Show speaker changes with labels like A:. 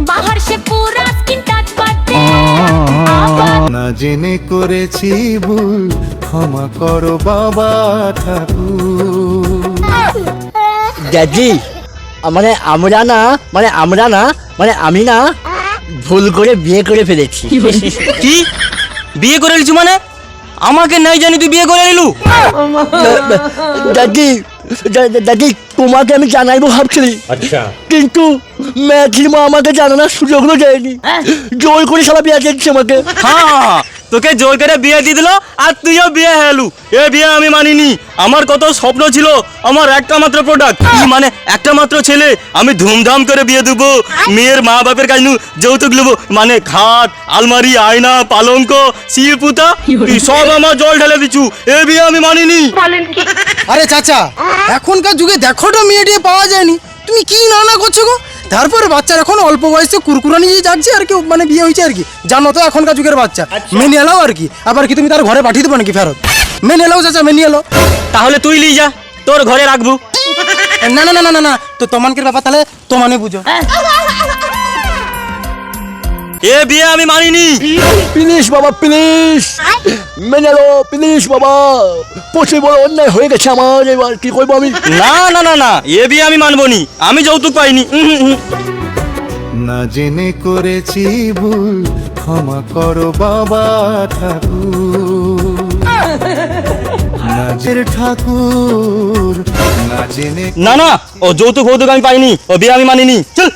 A: बाहर से पूरा स्किन टच करते
B: না জেনে করেছি ভুল, ক্ষমা করো বাবা ঠাকুর।
C: দাদি আমি না ভুল করে বিয়ে করে ফেলেছি।
D: কি বিয়ে করে এলছু মানে? আমাকে নাই জানি তুই বিয়ে করে এলু?
C: দাদি দাদি তোমাকে আমি জানাইবো ভাবছিলি, কিন্তু ম্যাথির মা আমাকে জানানোর সুযোগও দেয়নি, জোর করে সবাই বিয়ে দিচ্ছে আমাকে।
D: হ্যাঁ, তোকে জোর করে বিয়ে দিয়ে দিল আর তুইও বিয়ে হেলু। এ বিয়ে আমি মানিনি। আমার কত স্বপ্ন ছিল, আমার একটা মাত্র প্রোডাক্ট, মানে একটা মাত্র ছেলে, আমি ধুমধাম করে বিয়ে দেবো। মেয়ের মা বাপের কাছে যৌতুক নেবো, মানে খাট, আলমারি, আয়না, পালঙ্ক, শিলপুতা, তুই সব আমার জল ঢেলে দিচ্ছু। এ বিয়ে আমি মানিনি।
E: আরে চাচা, এখনকার যুগে দেখো তো মেয়ে টিয়ে পাওয়া যায়নি, তুমি কি না করছো গো? তারপরে বাচ্চার এখন অল্প বয়সে কুরকুরা নিয়ে যাচ্ছে আর কি, মানে বিয়ে হয়েছে আর কি, জানো তো এখনকার যুগের বাচ্চা। মেনে এলাও আর কি, আবার কি তুমি তার ঘরে পাঠিয়ে দেবো নাকি ফেরত? মেনে এলাও চাচা, মেনে এলো।
D: তাহলে তুই লিয়ে যা, তোর ঘরে রাখবো।
E: না না না না না, তো তোমানকের ব্যাপার তাহলে তোমানে বুঝো।
D: এ বিয়ে আমি মানিনি।
C: প্লিজ বাবা, প্লিজ মেনে লো, প্লিজ বাবা, প্রচুর বড় অন্যায় হয়ে গেছে আমার, এবার কি করবো আমি?
D: না না না না, এ বিয়ে আমি মানবো নি, আমি যৌতুক পাইনি।
B: না জেনে করেছি ভুল, ক্ষমা করো বাবা ঠাকুর। নাজের ঠাকুর না জেনে
D: না না, ও যৌতুক আমি পাইনি, ও বিয়ে আমি মানিনি। চল।